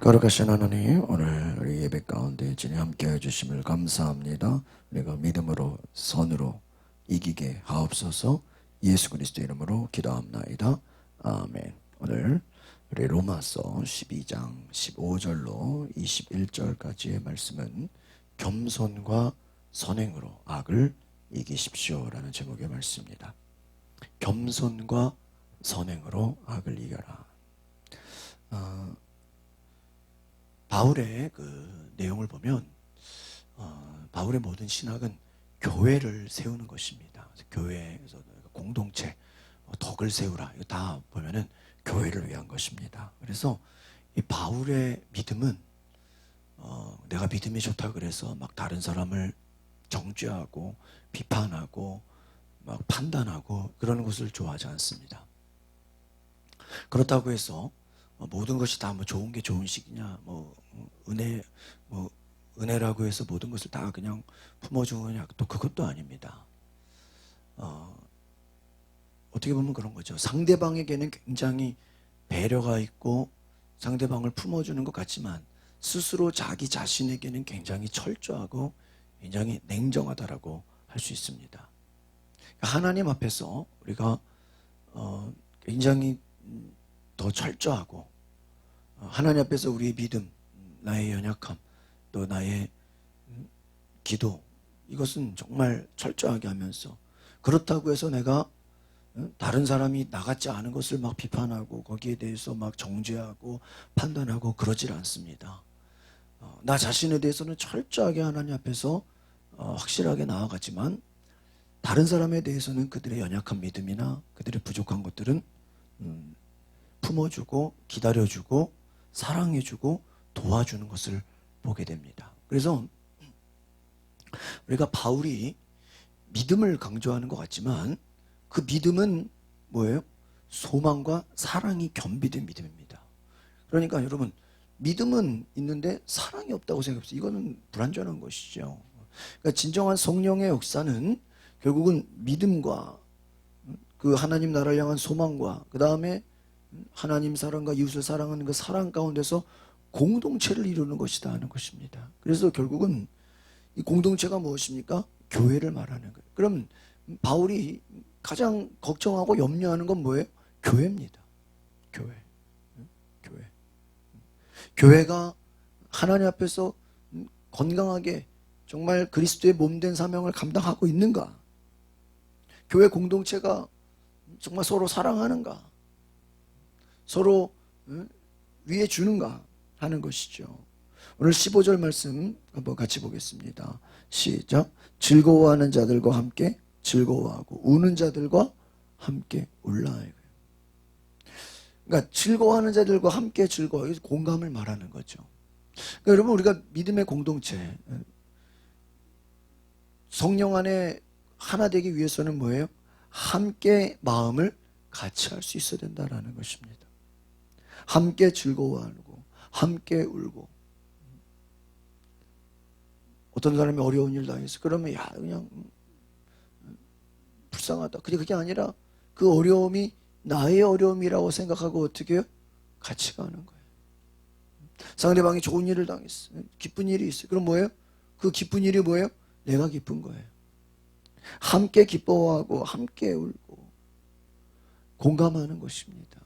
거룩하신 하나님, 오늘 우리 예배 가운데 주님 함께 해주심을 감사합니다. 우리가 믿음으로 선으로 이기게 하옵소서. 예수 그리스도 이름으로 기도합나이다. 아멘. 오늘 우리 로마서 12장 15절로 21절까지의 말씀은 겸손과 선행으로 악을 이기십시오라는 제목의 말씀입니다. 겸손과 선행으로 악을 이겨라. 바울의 그 내용을 보면 바울의 모든 신학은 교회를 세우는 것입니다. 교회에서 공동체, 덕을 세우라. 이거 다 보면은 교회를 위한 것입니다. 그래서 이 바울의 믿음은 내가 믿음이 좋다 그래서 막 다른 사람을 정죄하고 비판하고 막 판단하고 그러는 것을 좋아하지 않습니다. 그렇다고 해서 모든 것이 다 뭐 좋은 게 좋은 식이냐, 은혜라고 해서 모든 것을 다 그냥 품어주느냐, 또 그것도 아닙니다. 어떻게 보면 그런 거죠. 상대방에게는 굉장히 배려가 있고 상대방을 품어주는 것 같지만 스스로 자기 자신에게는 굉장히 철저하고 굉장히 냉정하다라고 할 수 있습니다. 하나님 앞에서 우리가 굉장히 더 철저하고 하나님 앞에서 우리의 믿음, 나의 연약함, 또 나의 기도, 이것은 정말 철저하게 하면서, 그렇다고 해서 내가 다른 사람이 나같지 않은 것을 막 비판하고 거기에 대해서 막 정죄하고 판단하고 그러질 않습니다. 나 자신에 대해서는 철저하게 하나님 앞에서 확실하게 나아가지만 다른 사람에 대해서는 그들의 연약한 믿음이나 그들의 부족한 것들은 품어주고 기다려주고 사랑해주고 도와주는 것을 보게 됩니다. 그래서 우리가 바울이 믿음을 강조하는 것 같지만 그 믿음은 뭐예요? 소망과 사랑이 겸비된 믿음입니다. 그러니까 여러분, 믿음은 있는데 사랑이 없다고 생각해보세요. 이거는 불완전한 것이죠. 그러니까 진정한 성령의 역사는 결국은 믿음과 그 하나님 나라를 향한 소망과 그 다음에 하나님 사랑과 이웃을 사랑하는 그 사랑 가운데서 공동체를 이루는 것이다 하는 것입니다. 그래서 결국은 이 공동체가 무엇입니까? 교회를 말하는 거예요. 그럼 바울이 가장 걱정하고 염려하는 건 뭐예요? 교회입니다. 교회. 교회. 교회가 하나님 앞에서 건강하게 정말 그리스도의 몸된 사명을 감당하고 있는가? 교회 공동체가 정말 서로 사랑하는가? 서로 위해 주는가 하는 것이죠. 오늘 15절 말씀 한번 같이 보겠습니다. 시작. 즐거워하는 자들과 함께 즐거워하고 우는 자들과 함께 울라. 그러니까 즐거워하는 자들과 함께 즐거워. 여기서 공감을 말하는 거죠. 그러니까 여러분, 우리가 믿음의 공동체, 성령 안에 하나 되기 위해서는 뭐예요? 함께 마음을 같이 할 수 있어야 된다는 것입니다. 함께 즐거워하고 함께 울고. 어떤 사람이 어려운 일 당했어. 그러면 야 그냥 불쌍하다. 그게 아니라 그 어려움이 나의 어려움이라고 생각하고 어떻게 해요? 같이 가는 거예요. 상대방이 좋은 일을 당했어. 기쁜 일이 있어. 그럼 뭐예요? 그 기쁜 일이 뭐예요? 내가 기쁜 거예요. 함께 기뻐하고 함께 울고 공감하는 것입니다.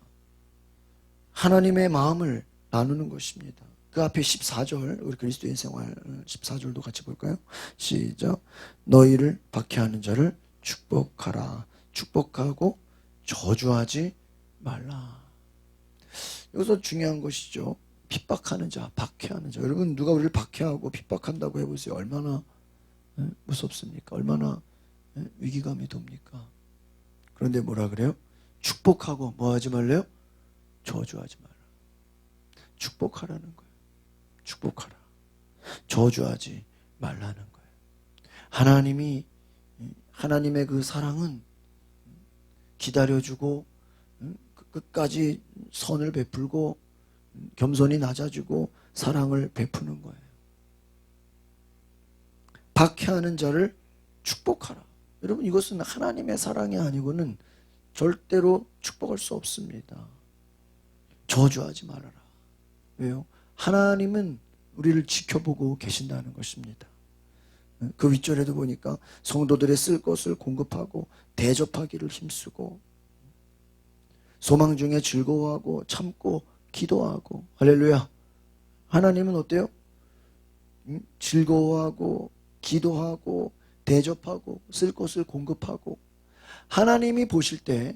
하나님의 마음을 나누는 것입니다. 그 앞에 14절, 우리 그리스도인 생활 14절도 같이 볼까요? 시작. 너희를 박해하는 자를 축복하라. 축복하고 저주하지 말라. 여기서 중요한 것이죠. 핍박하는 자, 박해하는 자. 여러분, 누가 우리를 박해하고 핍박한다고 해보세요. 얼마나 무섭습니까? 얼마나 위기감이 돕니까? 그런데 뭐라 그래요? 축복하고 뭐 하지 말래요? 저주하지 마라. 축복하라는 거예요. 축복하라. 저주하지 말라는 거예요. 하나님의 그 사랑은 기다려주고 끝까지 선을 베풀고 겸손히 낮아주고 사랑을 베푸는 거예요. 박해하는 자를 축복하라. 여러분, 이것은 하나님의 사랑이 아니고는 절대로 축복할 수 없습니다. 저주하지 말아라. 왜요? 하나님은 우리를 지켜보고 계신다는 것입니다. 그 윗절에도 보니까 성도들의 쓸 것을 공급하고 대접하기를 힘쓰고 소망 중에 즐거워하고 참고 기도하고. 할렐루야. 하나님은 어때요? 즐거워하고 기도하고 대접하고 쓸 것을 공급하고. 하나님이 보실 때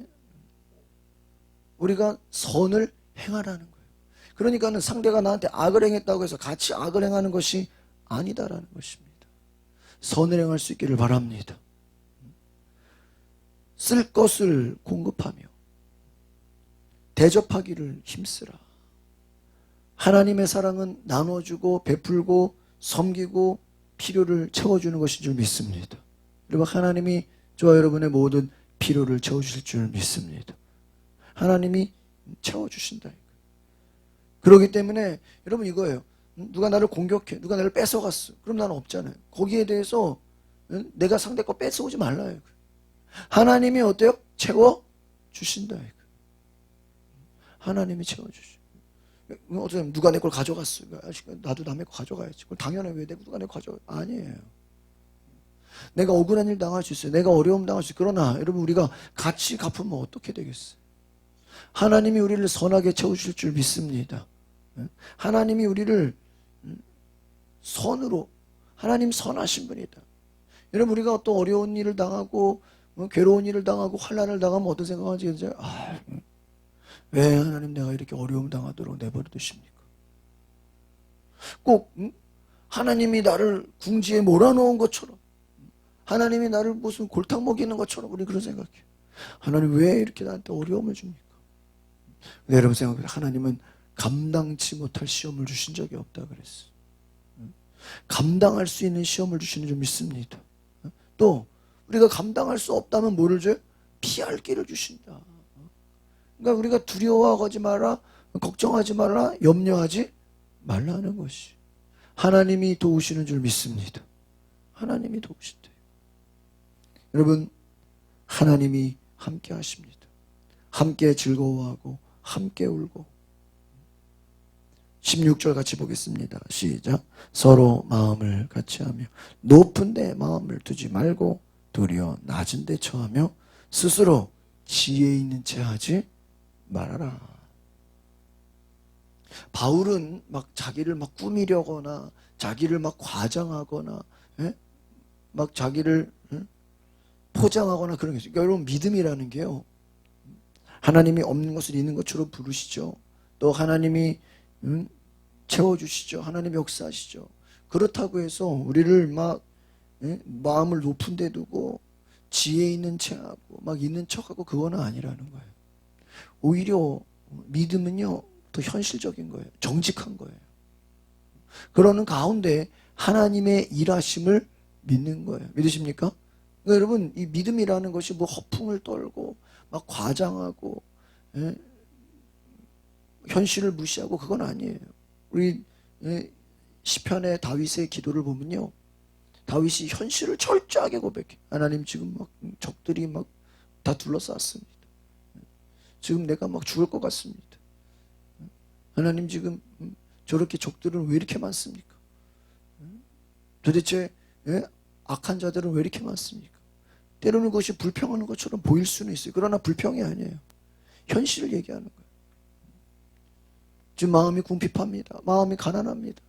우리가 선을 행하라는 거예요. 그러니까는 상대가 나한테 악을 행했다고 해서 같이 악을 행하는 것이 아니다라는 것입니다. 선을 행할 수 있기를 바랍니다. 쓸 것을 공급하며 대접하기를 힘쓰라. 하나님의 사랑은 나눠주고 베풀고 섬기고 필요를 채워주는 것인 줄 믿습니다. 그리고 하나님이 저와 여러분의 모든 필요를 채워주실 줄 믿습니다. 하나님이 채워주신다. 그렇기 때문에 여러분 이거예요. 누가 나를 공격해, 누가 나를 뺏어갔어. 그럼 나는 없잖아요. 거기에 대해서 내가 상대 거 뺏어오지 말라요. 하나님이 어때요? 채워주신다. 하나님이 채워주시고. 어쩌면 누가 내 걸 가져갔어. 나도 남의 거 가져가야지. 당연히 왜 누가 내 거 가져가? 아니에요. 내가 억울한 일 당할 수 있어요. 내가 어려움 당할 수 있어요. 그러나 여러분 우리가 같이 갚으면 어떻게 되겠어요? 하나님이 우리를 선하게 채우실 줄 믿습니다. 하나님이 우리를 선으로, 하나님 선하신 분이다. 여러분 우리가 또 어려운 일을 당하고 괴로운 일을 당하고 환난을 당하면 어떤 생각하지? 왜 하나님 내가 이렇게 어려움 당하도록 내버려 두십니까? 꼭 하나님이 나를 궁지에 몰아넣은 것처럼, 하나님이 나를 무슨 골탕 먹이는 것처럼 우리 그런 생각해요. 하나님 왜 이렇게 나한테 어려움을 줍니까? 네, 여러분 생각해요. 하나님은 감당치 못할 시험을 주신 적이 없다 그랬어요. 감당할 수 있는 시험을 주시는 줄 믿습니다. 또 우리가 감당할 수 없다면 뭐를 줘요? 피할 길을 주신다. 그러니까 우리가 두려워하지 마라, 걱정하지 마라, 염려하지 말라는 것이 하나님이 도우시는 줄 믿습니다. 하나님이 도우신다. 여러분 하나님이 함께 하십니다. 함께 즐거워하고 함께 울고. 16절 같이 보겠습니다. 시작. 서로 마음을 같이 하며 높은 데 마음을 두지 말고 도리어 낮은 데 처하며 스스로 지혜 있는 채 하지 말아라. 바울은 막 자기를 막 꾸미려거나 자기를 막 과장하거나 막 자기를 포장하거나 그런 게 있어요. 그러니까 여러분 믿음이라는 게요. 하나님이 없는 것을 있는 것처럼 부르시죠. 또 하나님이 채워주시죠. 하나님이 역사하시죠. 그렇다고 해서 우리를 막 마음을 높은 데 두고 지혜 있는 체하고 막 있는 척하고 그거는 아니라는 거예요. 오히려 믿음은요 더 현실적인 거예요. 정직한 거예요. 그러는 가운데 하나님의 일하심을 믿는 거예요. 믿으십니까? 그러니까 여러분 이 믿음이라는 것이 뭐 허풍을 떨고 막 과장하고 현실을 무시하고 그건 아니에요. 우리 시편의 다윗의 기도를 보면요, 다윗이 현실을 철저하게 고백해. 하나님 지금 막 적들이 막 다 둘러쌌습니다. 지금 내가 막 죽을 것 같습니다. 하나님 지금 저렇게 적들은 왜 이렇게 많습니까? 도대체 악한 자들은 왜 이렇게 많습니까? 때로는 그것이 불평하는 것처럼 보일 수는 있어요. 그러나 불평이 아니에요. 현실을 얘기하는 거예요. 지금 마음이 궁핍합니다. 마음이 가난합니다.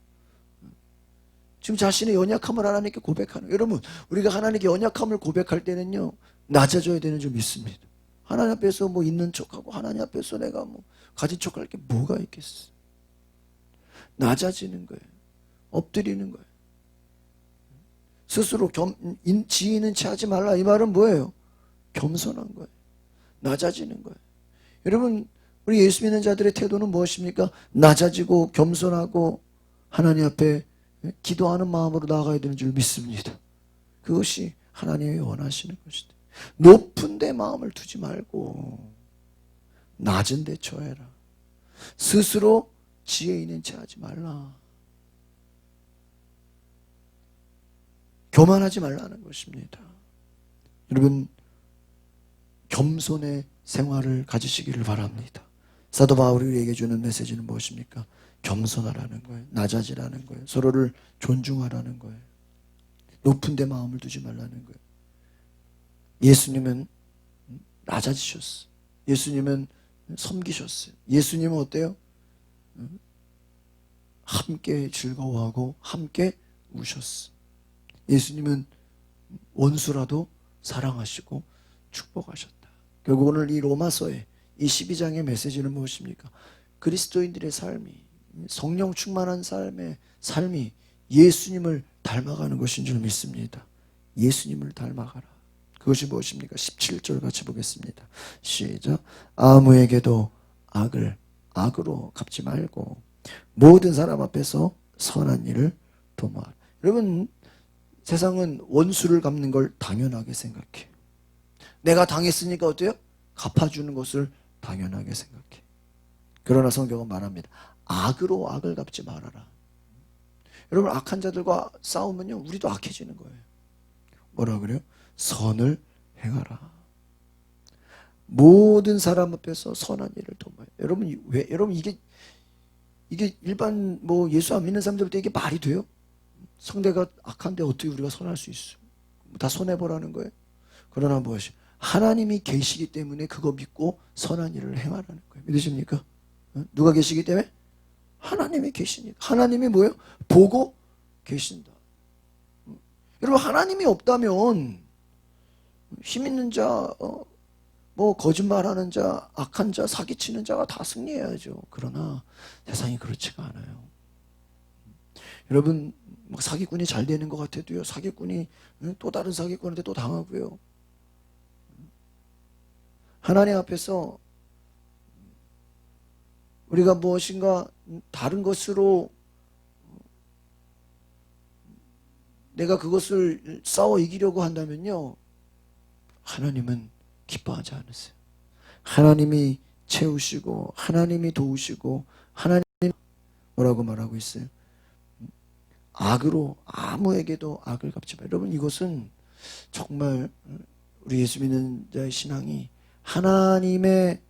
지금 자신의 연약함을 하나님께 고백하는 거예요. 여러분 우리가 하나님께 연약함을 고백할 때는요 낮아져야 되는 줄 믿습니다. 하나님 앞에서 뭐 있는 척하고 하나님 앞에서 내가 뭐 가진 척할 게 뭐가 있겠어. 낮아지는 거예요. 엎드리는 거예요. 스스로 지혜는 채하지 말라. 이 말은 뭐예요? 겸손한 거예요. 낮아지는 거예요. 여러분 우리 예수 믿는 자들의 태도는 무엇입니까? 낮아지고 겸손하고 하나님 앞에 기도하는 마음으로 나아가야 되는 줄 믿습니다. 그것이 하나님이 원하시는 것이다. 높은 데 마음을 두지 말고 낮은 데 처해라. 스스로 지혜 있는 채 하지 말라. 교만하지 말라는 것입니다. 여러분 겸손의 생활을 가지시기를 바랍니다. 사도 바울이 우리에게 주는 메시지는 무엇입니까? 겸손하라는 거예요. 낮아지라는 거예요. 서로를 존중하라는 거예요. 높은 데 마음을 두지 말라는 거예요. 예수님은 낮아지셨어요. 예수님은 섬기셨어요. 예수님은 어때요? 함께 즐거워하고 함께 우셨어요. 예수님은 원수라도 사랑하시고 축복하셨다. 결국 오늘 이 로마서의 이 12장의 메시지는 무엇입니까? 그리스도인들의 삶이, 성령 충만한 삶이 예수님을 닮아가는 것인 줄 믿습니다. 예수님을 닮아가라. 그것이 무엇입니까? 17절 같이 보겠습니다. 시작. 아무에게도 악을 악으로 갚지 말고 모든 사람 앞에서 선한 일을 도모하라. 여러분, 세상은 원수를 갚는 걸 당연하게 생각해요. 내가 당했으니까 어때요? 갚아주는 것을 당연하게 생각해. 그러나 성경은 말합니다. 악으로 악을 갚지 말아라. 여러분, 악한 자들과 싸우면요, 우리도 악해지는 거예요. 뭐라 그래요? 선을 행하라. 모든 사람 앞에서 선한 일을 도모해. 여러분 이게 일반 예수 안 믿는 사람들부터 이게 말이 돼요? 상대가 악한데 어떻게 우리가 선할 수 있어? 다 손해보라는 거예요. 그러나 무엇이? 하나님이 계시기 때문에 그거 믿고 선한 일을 행하라는 거예요. 믿으십니까? 누가 계시기 때문에? 하나님이 계시니까. 하나님이 뭐예요? 보고 계신다. 여러분, 하나님이 없다면 힘 있는 자, 거짓말하는 자, 악한 자, 사기치는 자가 다 승리해야죠. 그러나 세상이 그렇지가 않아요. 여러분, 사기꾼이 잘 되는 것 같아도요, 사기꾼이 또 다른 사기꾼한테 또 당하고요. 하나님 앞에서 우리가 무엇인가 다른 것으로 내가 그것을 싸워 이기려고 한다면요, 하나님은 기뻐하지 않으세요. 하나님이 채우시고 하나님이 도우시고 하나님 뭐라고 말하고 있어요? 악으로 아무에게도 악을 갚지 마. 여러분, 이것은 정말 우리 예수 믿는 자의 신앙이 하나님의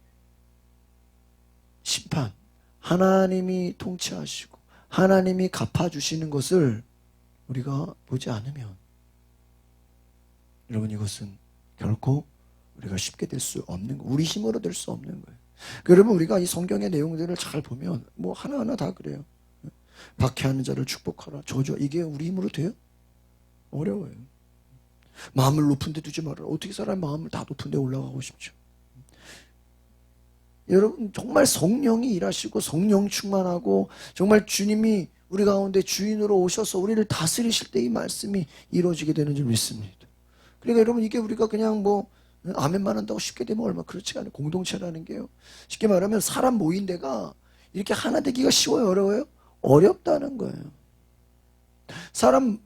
심판, 하나님이 통치하시고 하나님이 갚아주시는 것을 우리가 보지 않으면, 여러분, 이것은 결코 우리가 쉽게 될 수 없는 거, 우리 힘으로 될 수 없는 거예요. 여러분, 우리가 이 성경의 내용들을 잘 보면 하나하나 다 그래요. 박해하는 자를 축복하라, 저주하. 이게 우리 힘으로 돼요? 어려워요. 마음을 높은 데 두지 말아라. 어떻게 사람의 마음을 다 높은 데 올라가고 싶죠? 여러분, 정말 성령이 일하시고 성령 충만하고 정말 주님이 우리 가운데 주인으로 오셔서 우리를 다스리실 때 이 말씀이 이루어지게 되는 줄 믿습니다. 그러니까 여러분, 이게 우리가 그냥 아멘만 한다고 쉽게 되면 얼마 그렇지가 않아요. 공동체라는 게요. 쉽게 말하면 사람 모인 데가 이렇게 하나 되기가 쉬워요? 어려워요? 어렵다는 거예요. 사람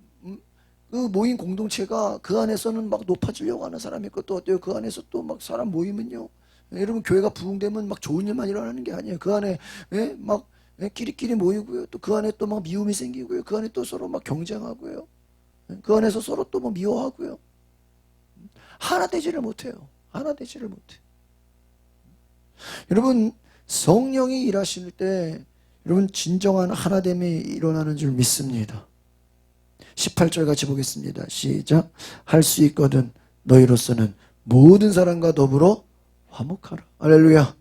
그 모인 공동체가 그 안에서는 막 높아지려고 하는 사람이 있고, 또 어때요? 그 안에서 또 막 사람 모이면요, 여러분, 교회가 부흥되면 막 좋은 일만 일어나는 게 아니에요. 그 안에 막 끼리끼리 모이고요. 또 그 안에 또 막 미움이 생기고요. 그 안에 또 서로 막 경쟁하고요. 그 안에서 서로 또 미워하고요. 하나 되지를 못해요. 하나 되지를 못해. 여러분, 성령이 일하실 때 여러분, 진정한 하나됨이 일어나는 줄 믿습니다. 18절 같이 보겠습니다. 시작. 할 수 있거든 너희로서는 모든 사람과 더불어 화목하라. 할렐루야.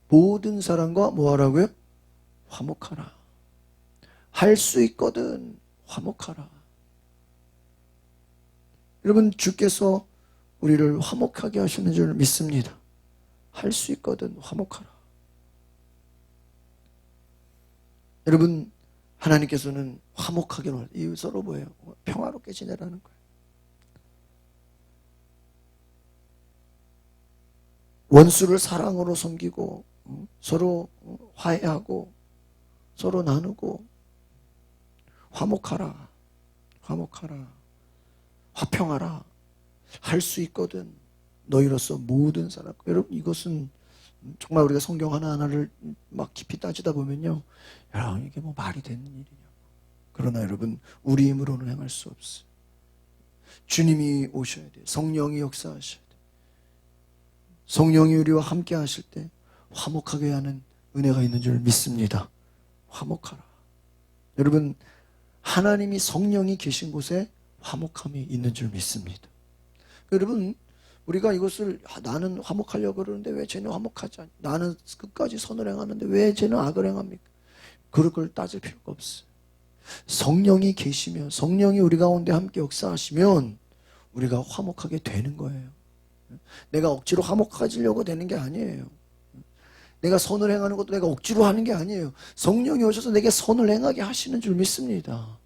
모든 사람과 뭐 하라고요? 화목하라. 할 수 있거든 화목하라. 여러분, 주께서 우리를 화목하게 하시는 줄 믿습니다. 할 수 있거든 화목하라. 여러분, 하나님께서는 화목하게 서로 뭐예요? 평화롭게 지내라는 거예요. 원수를 사랑으로 섬기고 서로 화해하고 서로 나누고 화목하라. 화목하라. 화평하라. 할 수 있거든 너희로서 모든 사람. 여러분, 이것은 정말 우리가 성경 하나하나를 막 깊이 따지다 보면요, 야, 이게 말이 되는 일이냐고. 그러나 여러분, 우리 힘으로는 행할 수 없어요. 주님이 오셔야 돼요. 성령이 역사하셔야 돼요. 성령이 우리와 함께 하실 때 화목하게 하는 은혜가 있는 줄 믿습니다. 화목하라. 여러분, 하나님이 성령이 계신 곳에 화목함이 있는 줄 믿습니다. 여러분, 우리가 이것을 나는 화목하려고 그러는데 왜 쟤는 화목하지 않냐? 나는 끝까지 선을 행하는데 왜 쟤는 악을 행합니까? 그럴 걸 따질 필요가 없어요. 성령이 계시면, 성령이 우리 가운데 함께 역사하시면 우리가 화목하게 되는 거예요. 내가 억지로 화목해지려고 되는 게 아니에요. 내가 선을 행하는 것도 내가 억지로 하는 게 아니에요. 성령이 오셔서 내게 선을 행하게 하시는 줄 믿습니다.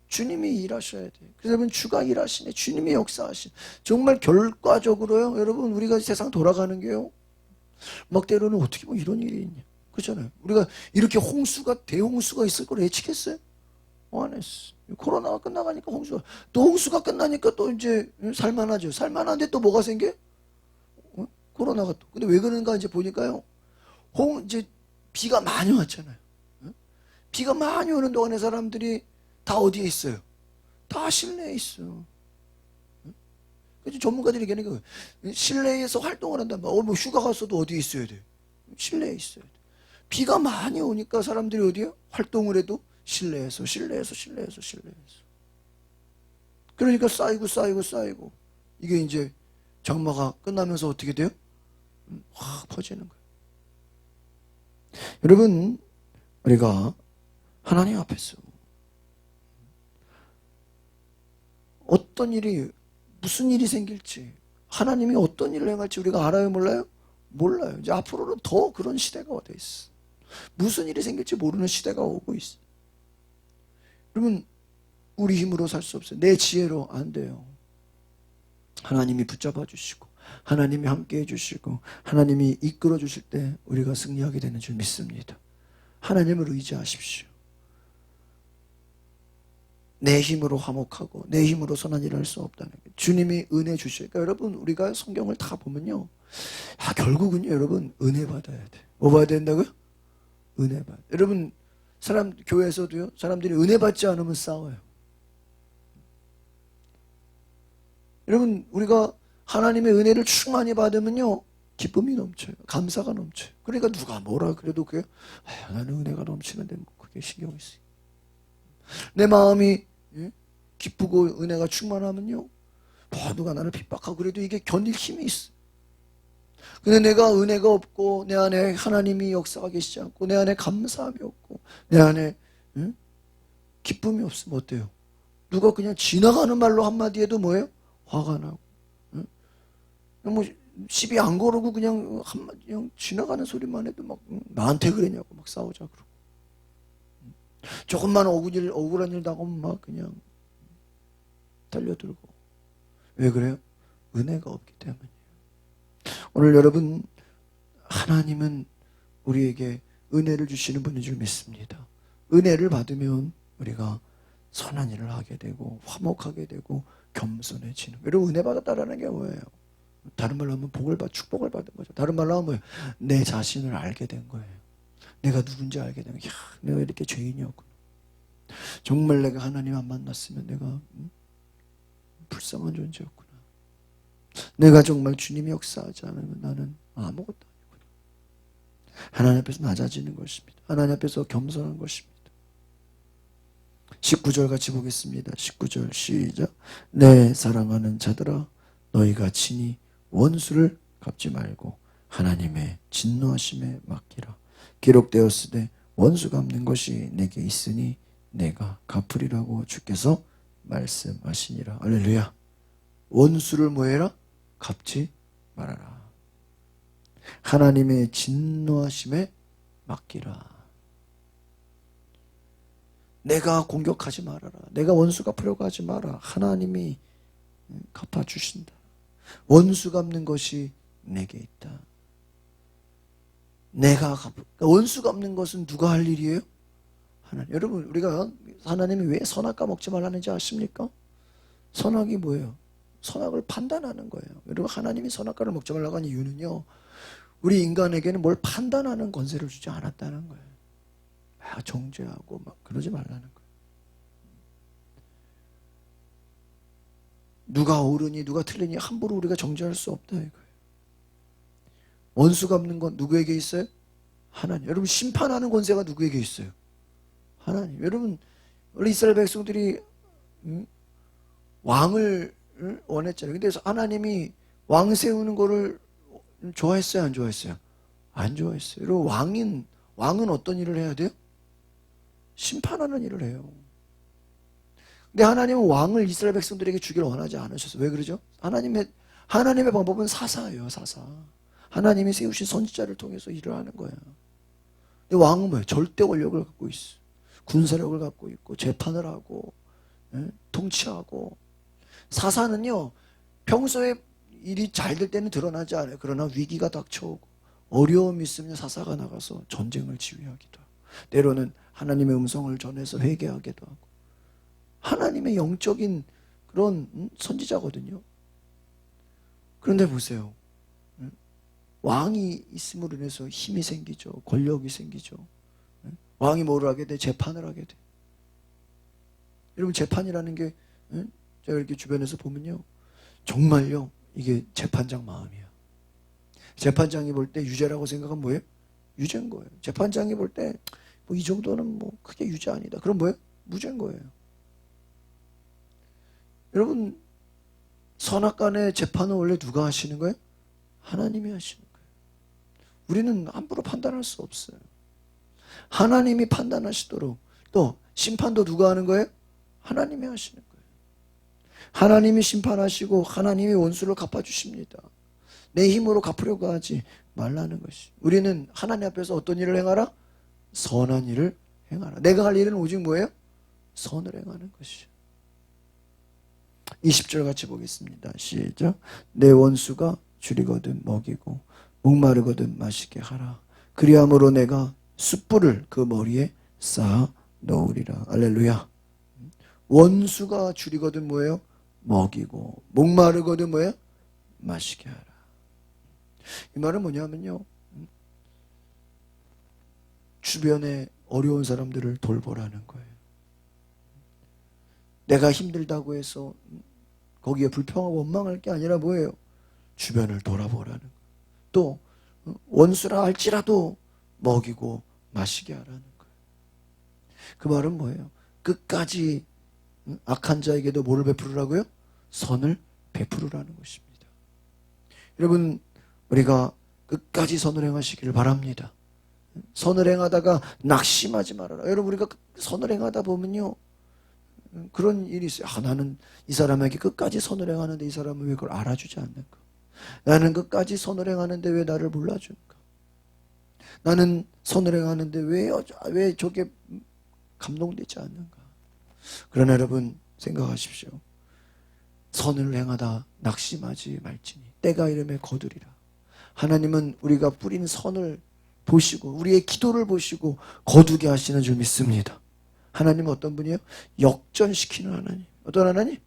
주님이 일하셔야 돼요. 그래서 여러분, 주가 일하시네. 주님이 역사하시네. 정말 결과적으로요, 여러분, 우리가 세상 돌아가는 게요, 막 때로는 어떻게 뭐 이런 일이 있냐. 그렇잖아요. 우리가 이렇게 홍수가, 대홍수가 있을 걸 예측했어요? 안 했어. 코로나가 끝나가니까 홍수가, 또 홍수가 끝나니까 또 이제 살만하죠. 살만한데 또 뭐가 생겨? 코로나가 또. 근데 왜 그런가 이제 보니까요, 이제 비가 많이 왔잖아요. 비가 많이 오는 동안에 사람들이 다 어디에 있어요? 다 실내에 있어. 그래서 전문가들이 얘기하는 거예요. 실내에서 활동을 한단 말이야. 뭐 휴가 갔어도 어디에 있어야 돼? 실내에 있어야 돼. 비가 많이 오니까 사람들이 어디에 활동을 해도 실내에서. 그러니까 쌓이고 이게 이제 장마가 끝나면서 어떻게 돼요? 확 퍼지는 거예요. 여러분, 우리가 하나님 앞에서 어떤 일이, 무슨 일이 생길지, 하나님이 어떤 일을 행할지 우리가 알아요, 몰라요? 몰라요. 이제 앞으로는 더 그런 시대가 돼 있어. 무슨 일이 생길지 모르는 시대가 오고 있어. 그러면 우리 힘으로 살 수 없어요. 내 지혜로 안 돼요. 하나님이 붙잡아 주시고, 하나님이 함께 해주시고, 하나님이 이끌어 주실 때 우리가 승리하게 되는 줄 믿습니다. 하나님을 의지하십시오. 내 힘으로 화목하고 내 힘으로 선한 일을 할 수 없다는 게, 주님이 은혜 주시니까. 그러니까 여러분, 우리가 성경을 다 보면요, 결국은요, 여러분, 은혜 받아야 돼. 뭐 받아야 된다고요? 은혜 받아. 여러분, 교회에서도요, 사람들이 은혜 받지 않으면 싸워요. 여러분, 우리가 하나님의 은혜를 충만히 받으면요, 기쁨이 넘쳐요. 감사가 넘쳐요. 그러니까 누가 뭐라 그래도 그게, 나는 은혜가 넘치는데 뭐 그게 신경이 쓰여. 내 마음이 기쁘고 은혜가 충만하면요, 누가 나를 핍박하고 그래도 이게 견딜 힘이 있어. 근데 내가 은혜가 없고 내 안에 하나님이 역사가 계시지 않고 내 안에 감사함이 없고 내 안에 기쁨이 없으면 어때요? 누가 그냥 지나가는 말로 한마디 해도 뭐예요? 화가 나고, 뭐 시비 안 거르고 그냥 한마디, 그냥 지나가는 소리만 해도 막 나한테 그랬냐고 막 싸우자 그러고, 조금만 억울한 일 당하면 막 그냥 달려들고. 왜 그래요? 은혜가 없기 때문이에요. 오늘 여러분, 하나님은 우리에게 은혜를 주시는 분인 줄 믿습니다. 은혜를 받으면 우리가 선한 일을 하게 되고 화목하게 되고 겸손해지는. 여러분, 은혜 받았다라는 게 뭐예요? 다른 말로 하면 축복을 받은 거죠. 다른 말로 하면 뭐예요? 내 자신을 알게 된 거예요. 내가 누군지 알게 된 거예요. 내가 이렇게 죄인이었구나. 정말 내가 하나님 안 만났으면 내가 불쌍한 존재였구나. 내가 정말 주님이 역사하지 않으면 나는 아무것도 아니구나. 하나님 앞에서 낮아지는 것입니다. 하나님 앞에서 겸손한 것입니다. 19절 같이 보겠습니다. 19절 시작. 내 사랑하는 자들아, 너희가 친히 원수를 갚지 말고 하나님의 진노하심에 맡기라. 기록되었으되 원수 갚는 것이 내게 있으니 내가 갚으리라고 주께서 말씀하시니라. 할렐루야. 원수를 뭐해라? 갚지 말아라. 하나님의 진노하심에 맡기라. 내가 공격하지 말아라. 내가 원수 갚으려고 하지 마라. 하나님이 갚아주신다. 원수 갚는 것이 내게 있다. 원수 갚는 것은 누가 할 일이에요? 하나님. 여러분, 우리가 하나님이 왜 선악과 먹지 말라는지 아십니까? 선악이 뭐예요? 선악을 판단하는 거예요. 여러분, 하나님이 선악과를 먹지 말라고 하는 이유는요, 우리 인간에게는 뭘 판단하는 권세를 주지 않았다는 거예요. 정죄하고 막 그러지 말라는 거예요. 누가 옳으니 누가 틀리니 함부로 우리가 정죄할 수 없다 이거예요. 원수 갚는 건 누구에게 있어요? 하나님. 여러분, 심판하는 권세가 누구에게 있어요? 하나님. 여러분, 원래 이스라엘 백성들이 왕을 원했잖아요. 근데 하나님이 왕 세우는 거를 좋아했어요, 안 좋아했어요? 안 좋아했어요. 여러분, 왕은 어떤 일을 해야 돼요? 심판하는 일을 해요. 근데 하나님은 왕을 이스라엘 백성들에게 주기를 원하지 않으셨어요. 왜 그러죠? 하나님의 방법은 사사예요, 사사. 하나님이 세우신 선지자를 통해서 일을 하는 거예요. 근데 왕은 뭐예요? 절대 권력을 갖고 있어. 군사력을 갖고 있고, 재판을 하고, 통치하고. 사사는요, 평소에 일이 잘 될 때는 드러나지 않아요. 그러나 위기가 닥쳐오고, 어려움이 있으면 사사가 나가서 전쟁을 지휘하기도 하고, 때로는 하나님의 음성을 전해서 회개하기도 하고, 하나님의 영적인 그런 선지자거든요. 그런데 보세요. 왕이 있음으로 인해서 힘이 생기죠. 권력이 생기죠. 왕이 뭐를 하게 돼? 재판을 하게 돼. 여러분, 재판이라는 게 제가 이렇게 주변에서 보면요, 정말요, 이게 재판장 마음이야. 재판장이 볼 때 유죄라고 생각하면 뭐예요? 유죄인 거예요. 재판장이 볼 때 뭐 이 정도는 뭐 크게 유죄 아니다. 그럼 뭐예요? 무죄인 거예요. 여러분, 선악간의 재판은 원래 누가 하시는 거예요? 하나님이 하시는 거예요. 우리는 함부로 판단할 수 없어요. 하나님이 판단하시도록, 또 심판도 누가 하는 거예요? 하나님이 하시는 거예요. 하나님이 심판하시고 하나님이 원수를 갚아주십니다. 내 힘으로 갚으려고 하지 말라는 것이. 우리는 하나님 앞에서 어떤 일을 행하라? 선한 일을 행하라. 내가 할 일은 오직 뭐예요? 선을 행하는 것이요. 20절 같이 보겠습니다. 시작. 내 원수가 줄이거든 먹이고 목마르거든 마시게 하라. 그리함으로 내가 숯불을 그 머리에 쌓아 넣으리라. 할렐루야. 원수가 줄이거든 뭐예요? 먹이고 목마르거든 뭐예요? 마시게 하라. 이 말은 뭐냐면요, 주변에 어려운 사람들을 돌보라는 거예요. 내가 힘들다고 해서 거기에 불평하고 원망할 게 아니라 뭐예요? 주변을 돌아보라는 거예요. 또 원수라 할지라도 먹이고 마시게 하라는 거예요. 그 말은 뭐예요? 끝까지 악한 자에게도 뭐를 베푸라고요? 선을 베푸라는 것입니다. 여러분, 우리가 끝까지 선을 행하시기를 바랍니다. 선을 행하다가 낙심하지 말아라. 여러분, 우리가 선을 행하다 보면요, 그런 일이 있어요. 나는 이 사람에게 끝까지 선을 행하는데 이 사람은 왜 그걸 알아주지 않는가? 나는 끝까지 선을 행하는데 왜 나를 몰라줄까? 나는 선을 행하는데 왜 저게 감동되지 않는가? 그러나 여러분, 생각하십시오. 선을 행하다 낙심하지 말지니 때가 이름에 거두리라. 하나님은 우리가 뿌린 선을 보시고 우리의 기도를 보시고 거두게 하시는 줄 믿습니다. 하나님은 어떤 분이에요? 역전시키는 하나님. 어떤 하나님?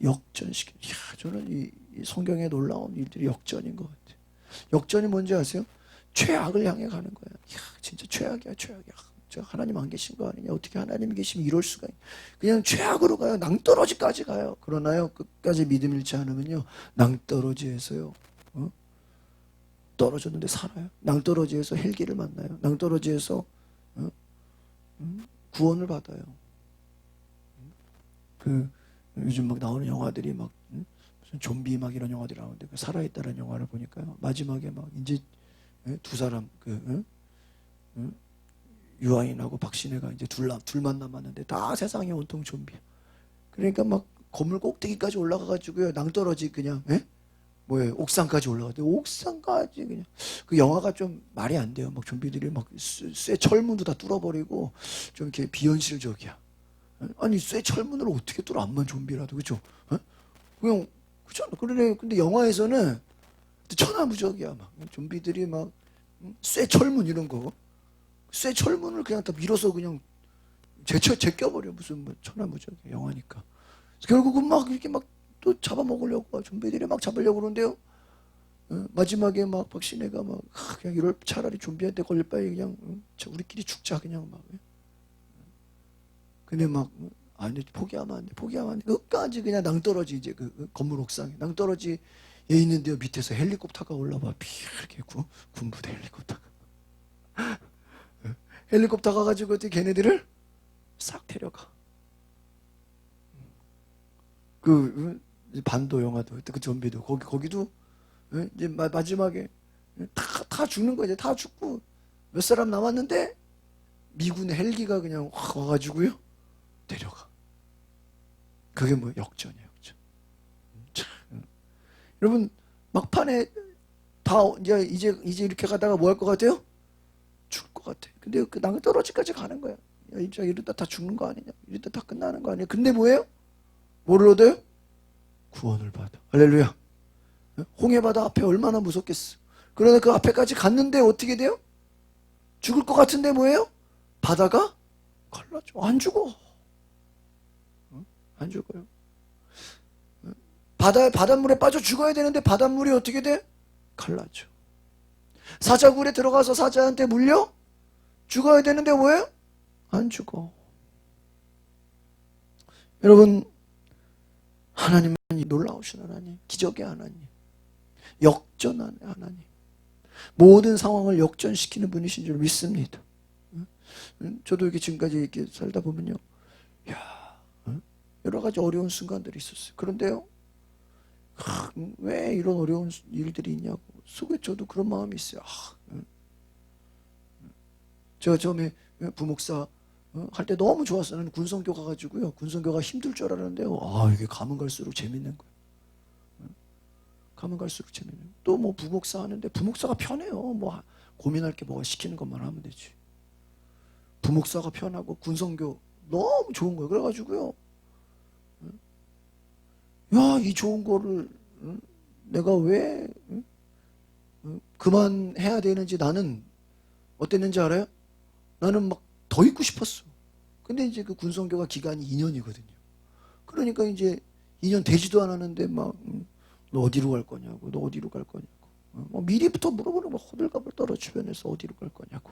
역전시키는. 저는 이 성경에 놀라운 일들이 역전인 것 같아요. 역전이 뭔지 아세요? 최악을 향해 가는 거야. 진짜 최악이야, 최악이야. 저 하나님 안 계신 거 아니냐? 어떻게 하나님이 계시면 이럴 수가 있냐? 그냥 최악으로 가요. 낭떠러지까지 가요. 그러나요, 끝까지 믿음 잃지 않으면요, 낭떠러지에서요, 떨어졌는데 살아요. 낭떠러지에서 헬기를 만나요. 낭떠러지에서 구원을 받아요. 요즘 막 나오는 영화들이 막 무슨 좀비 막 이런 영화들이 나오는데 살아있다는 영화를 보니까요, 마지막에 막 이제 두 사람 유아인하고 박신혜가 이제 둘만 남았는데 다 세상에 온통 좀비야. 그러니까 막 건물 꼭대기까지 올라가가지고요, 낭떠러지 그냥 뭐예요? 옥상까지 올라가대. 옥상까지 그냥. 그 영화가 좀 말이 안 돼요. 막 좀비들이 막 쇠 철문도 다 뚫어버리고 좀 이렇게 비현실적이야. 아니, 쇠 철문을 어떻게 뚫어? 암만 좀비라도. 그죠? 그냥 그렇잖아. 그러네. 근데 영화에서는 천하무적이야. 막 좀비들이 막 쇠 철문 이런 거, 쇠 철문을 그냥 다 밀어서 그냥 제껴버려. 무슨 뭐 천하무적이야. 영화니까. 결국은 막 이렇게 막 또 잡아먹으려고, 좀비들이 막 잡으려고 그러는데요, 마지막에 막 박신혜가 막 그냥 이럴 차라리 좀비한테 걸릴 바에 그냥 우리끼리 죽자 그냥 막. 근데 막 아니, 포기하면 안 돼, 포기하면 안 돼. 끝까지 그냥 낭떠러지, 이제 그 건물 옥상에 낭떠러지에 있는데요, 밑에서 헬리콥터가 올라와. 이렇게 군부대 헬리콥터가. 헬리콥터 가가지고 어떻게 걔네들을 싹 데려가. 반도 영화도 그 좀비도 거기도 이제 마지막에 다 죽는 거지. 다 죽고 몇 사람 남았는데 미군 헬기가 그냥 확 와가지고요 데려가. 그게 뭐 역전이야, 역전. 참. 여러분 막판에 다 이제 이렇게 가다가 뭐 할 것 같아요? 죽을 것 같아. 근데 그 낭떠러지까지 가는 거야. 야, 이제 이러다 다 죽는 거 아니냐? 이러다 다 끝나는 거 아니야? 근데 뭐예요? 뭐를 얻어요? 구원을 받아. 할렐루야. 홍해바다 앞에 얼마나 무섭겠어. 그러나 그 앞에까지 갔는데 어떻게 돼요? 죽을 것 같은데 뭐예요? 바다가 갈라져. 안 죽어. 안 죽어요. 바닷물에 빠져 죽어야 되는데 바닷물이 어떻게 돼? 갈라져. 사자굴에 들어가서 사자한테 물려? 죽어야 되는데 뭐예요? 안 죽어. 여러분, 하나님은 놀라우신 하나님, 기적의 하나님, 역전하는 하나님, 모든 상황을 역전시키는 분이신 줄 믿습니다. 저도 이렇게 지금까지 이렇게 살다 보면요, 여러 가지 어려운 순간들이 있었어요. 그런데요, 왜 이런 어려운 일들이 있냐고 속에 저도 그런 마음이 있어요. 제가 처음에 부목사 할 때 너무 좋았어요. 나는 군성교 가가지고요, 군성교가 힘들 줄 알았는데요, 이게 가면 갈수록 재밌는 거예요. 가면 갈수록 재밌는 거예요. 또 뭐 부목사 하는데 부목사가 편해요. 뭐 고민할 게 뭐가, 시키는 것만 하면 되지. 부목사가 편하고 군성교 너무 좋은 거예요. 그래가지고요, 야, 이 좋은 거를 내가 왜 그만해야 되는지, 나는 어땠는지 알아요? 나는 막 더 있고 싶었어. 근데 이제 그 군성교가 기간이 2년이거든요. 그러니까 이제 2년 되지도 않았는데 막 너 어디로 갈 거냐고, 너 어디로 갈 거냐고, 뭐 미리부터 물어보는 거, 호들갑을 떨어 주변에서 어디로 갈 거냐고.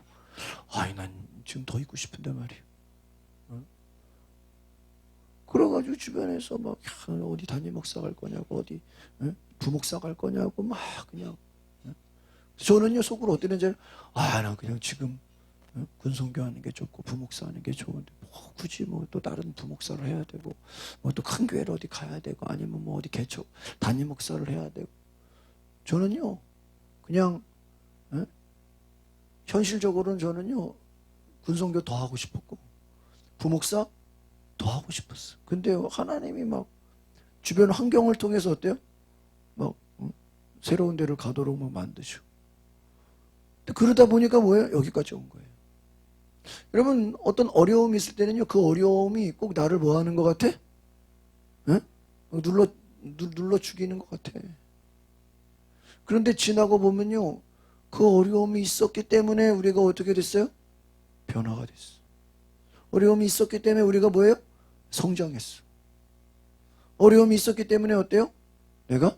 난 지금 더 있고 싶은데 말이에요. 그래가지고 주변에서 막 어디 담임 목사 갈 거냐고, 어디 부목사 갈 거냐고 막 그냥. 저는요 속으로 어땠는지, 난 그냥 지금 군성교 하는 게 좋고 부목사 하는 게 좋은데 뭐 굳이 뭐 또 다른 부목사를 해야 되고, 뭐 또 큰 교회를 어디 가야 되고, 아니면 뭐 어디 개척 담임 목사를 해야 되고. 저는요 그냥 현실적으로는 저는요 군성교 더 하고 싶었고 부목사 더 하고 싶었어. 근데 하나님이 막 주변 환경을 통해서 어때요? 막 새로운 데를 가도록 막 만드시고. 그러다 보니까 뭐예요? 여기까지 온 거예요. 여러분, 어떤 어려움이 있을 때는요, 그 어려움이 꼭 나를 뭐 하는 것 같아? 눌러 죽이는 것 같아. 그런데 지나고 보면요, 그 어려움이 있었기 때문에 우리가 어떻게 됐어요? 변화가 됐어. 어려움이 있었기 때문에 우리가 뭐예요? 성장했어. 어려움이 있었기 때문에 어때요? 내가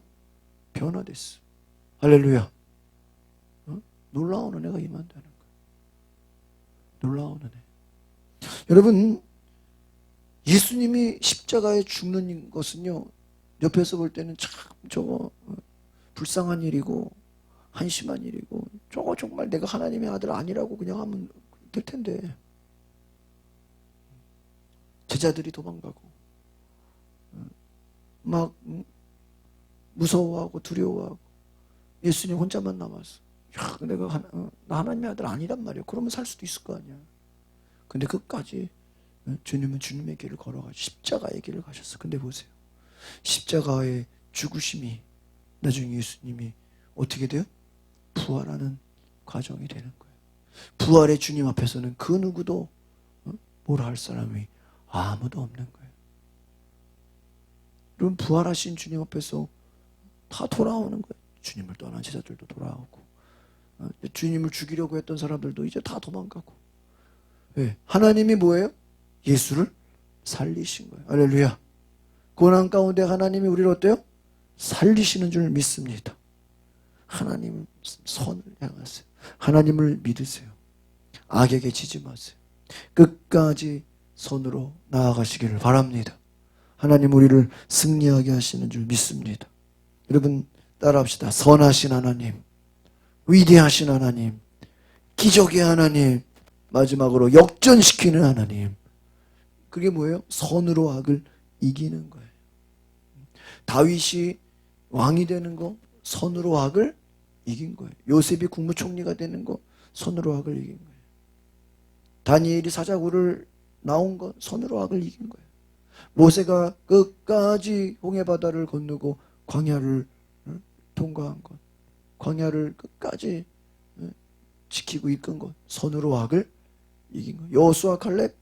변화됐어. 할렐루야. 놀라운 은혜가 임한다는 거예요. 놀라운 은혜. 여러분, 예수님이 십자가에 죽는 것은요, 옆에서 볼 때는 참 저거 불쌍한 일이고 한심한 일이고, 저거 정말 내가 하나님의 아들 아니라고 그냥 하면 될 텐데, 제자들이 도망가고 막 무서워하고 두려워하고 예수님 혼자만 남았어. 내가 나 하나님의 아들 아니란 말이야. 그러면 살 수도 있을 거 아니야. 근데 끝까지 주님은 주님의 길을 걸어가지고 십자가의 길을 가셨어. 근데 보세요, 십자가의 죽으심이 나중에 예수님이 어떻게 돼요? 부활하는 과정이 되는 거예요. 부활의 주님 앞에서는 그 누구도 뭐라 할 사람이 아무도 없는 거예요. 여러분, 부활하신 주님 앞에서 다 돌아오는 거예요. 주님을 떠난 제자들도 돌아오고, 주님을 죽이려고 했던 사람들도 이제 다 도망가고. 왜? 하나님이 뭐예요? 예수를 살리신 거예요. 할렐루야. 고난 가운데 하나님이 우리를 어때요? 살리시는 줄 믿습니다. 하나님 선을 향하세요. 하나님을 믿으세요. 악에게 지지 마세요. 끝까지 선으로 나아가시기를 바랍니다. 하나님 우리를 승리하게 하시는 줄 믿습니다. 여러분 따라합시다. 선하신 하나님, 위대하신 하나님, 기적의 하나님, 마지막으로 역전시키는 하나님. 그게 뭐예요? 선으로 악을 이기는 거예요. 다윗이 왕이 되는 거 선으로 악을 이긴 거예요. 요셉이 국무총리가 되는 거 선으로 악을 이긴 거예요. 다니엘이 사자굴을 나온 거 선으로 악을 이긴 거예요. 모세가 끝까지 홍해바다를 건너고 광야를 통과한 것, 광야를 끝까지 지키고 이끈 것 선으로 악을 이긴 거예요. 여호수아 칼렙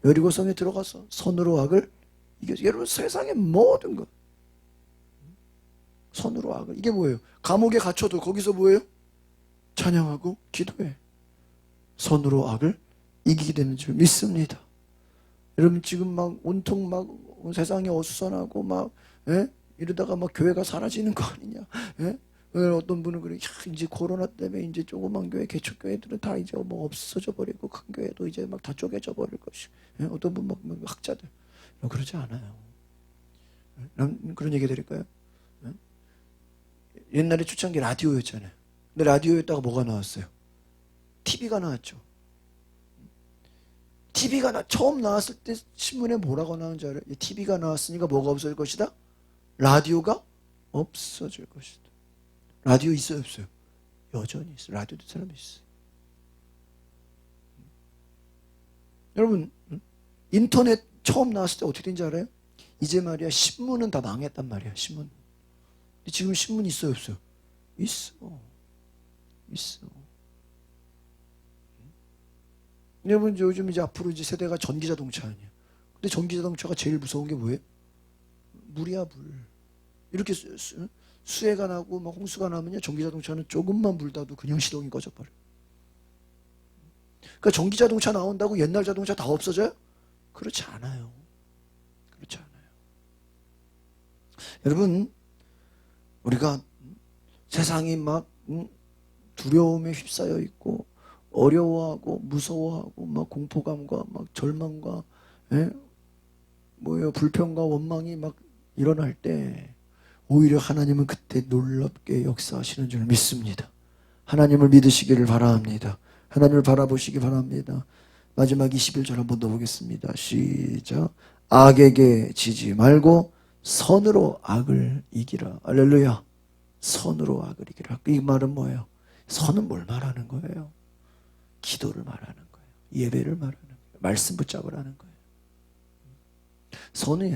여리고성에 들어가서 선으로 악을 이겼어요. 여러분 세상의 모든 것 선으로 악을. 이게 뭐예요? 감옥에 갇혀도 거기서 뭐예요? 찬양하고 기도해. 선으로 악을 이기게 되는 줄 믿습니다. 여러분 지금 막 온통 막 세상이 어수선하고 막 이러다가 막 교회가 사라지는 거 아니냐? 어떤 분은 그래, 이제 코로나 때문에 이제 조그만 교회, 개척교회들은 다 이제 뭐 없어져 버리고 큰 교회도 이제 막 다 쪼개져 버릴 것이. 어떤 분 막 학자들 그러지 않아요. 그런 얘기 드릴까요? 옛날에 초창기 라디오였잖아요. 근데 라디오였다가 뭐가 나왔어요? TV가 나왔죠. TV가 처음 나왔을 때 신문에 뭐라고 나오는지 알아요? TV가 나왔으니까 뭐가 없어질 것이다? 라디오가 없어질 것이다. 라디오 있어요, 없어요? 여전히 있어요. 라디오 듣는 사람이 있어요. 여러분, 인터넷 처음 나왔을 때 어떻게 된지 알아요? 이제 말이야, 신문은 다 망했단 말이야, 신문. 근데 지금 신문 있어요, 없어요? 있어. 있어. 여러분, 요즘 이제 앞으로 이제 세대가 전기자동차 아니에요. 근데 전기자동차가 제일 무서운 게 뭐예요? 물이야, 물. 이렇게 수해가 나고 막 홍수가 나면요, 전기자동차는 조금만 불다도 그냥 시동이 꺼져버려요. 그러니까 전기자동차 나온다고 옛날 자동차 다 없어져요? 그렇지 않아요. 그렇지 않아요. 여러분, 우리가 세상이 막 두려움에 휩싸여 있고 어려워하고 무서워하고 막 공포감과 막 절망과 불평과 원망이 막 일어날 때 오히려 하나님은 그때 놀랍게 역사하시는 줄 믿습니다. 하나님을 믿으시기를 바랍니다. 하나님을 바라보시기 바랍니다. 마지막 21절 한번 더 보겠습니다. 시작. 악에게 지지 말고 선으로 악을 이기라. 할렐루야. 선으로 악을 이기라. 이 말은 뭐예요? 선은 뭘 말하는 거예요? 기도를 말하는 거예요. 예배를 말하는 거예요. 말씀 붙잡으라는 거예요.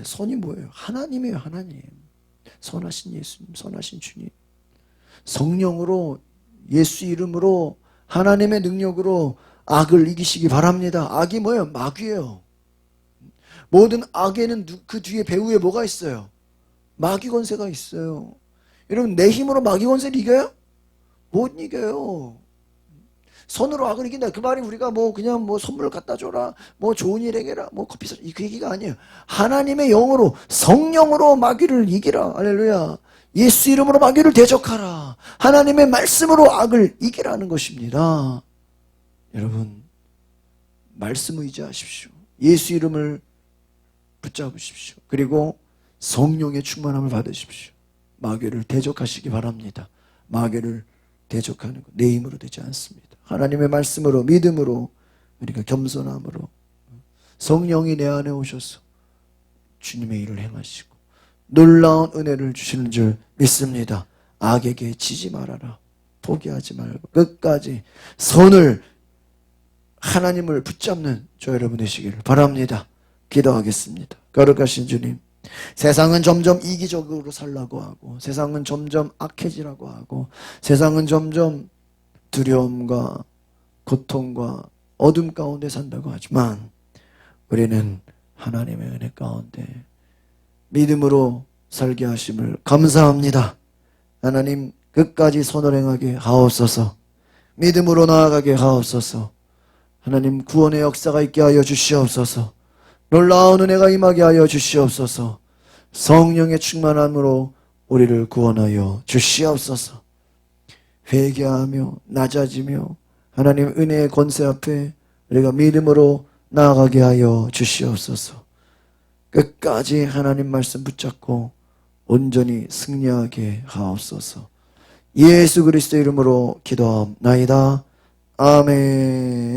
선이 뭐예요? 하나님이에요. 하나님. 선하신 예수님, 선하신 주님. 성령으로 예수 이름으로 하나님의 능력으로 악을 이기시기 바랍니다. 악이 뭐예요? 마귀예요. 모든 악에는 그 뒤에 배후에 뭐가 있어요? 마귀 권세가 있어요. 여러분 내 힘으로 마귀 권세를 이겨요? 못 이겨요. 선으로 악을 이긴다. 그 말이 우리가 뭐 그냥 뭐 선물 갖다 줘라, 뭐 좋은 일 해라, 뭐 커피 사라, 그 얘기가 아니에요. 하나님의 영으로 성령으로 마귀를 이기라. 할렐루야. 예수 이름으로 마귀를 대적하라. 하나님의 말씀으로 악을 이기라는 것입니다. 여러분 말씀 의지하십시오. 예수 이름을 붙잡으십시오. 그리고 성령의 충만함을 받으십시오. 마귀를 대적하시기 바랍니다. 마귀를 대적하는 것 내 힘으로 되지 않습니다. 하나님의 말씀으로 믿음으로 우리가 겸손함으로 성령이 내 안에 오셔서 주님의 일을 행하시고 놀라운 은혜를 주시는 줄 믿습니다. 악에게 지지 말아라. 포기하지 말고 끝까지 선을 하나님을 붙잡는 저 여러분 되시기를 바랍니다. 기도하겠습니다. 거룩하신 주님, 세상은 점점 이기적으로 살라고 하고 세상은 점점 악해지라고 하고 세상은 점점 두려움과 고통과 어둠 가운데 산다고 하지만 우리는 하나님의 은혜 가운데 믿음으로 살게 하심을 감사합니다. 하나님 끝까지 선을 행하게 하옵소서. 믿음으로 나아가게 하옵소서. 하나님 구원의 역사가 있게 하여 주시옵소서. 놀라운 은혜가 임하게 하여 주시옵소서. 성령의 충만함으로 우리를 구원하여 주시옵소서. 회개하며 낮아지며 하나님 은혜의 권세 앞에 우리가 믿음으로 나아가게 하여 주시옵소서. 끝까지 하나님 말씀 붙잡고 온전히 승리하게 하옵소서. 예수 그리스도 이름으로 기도하옵나이다. 아멘.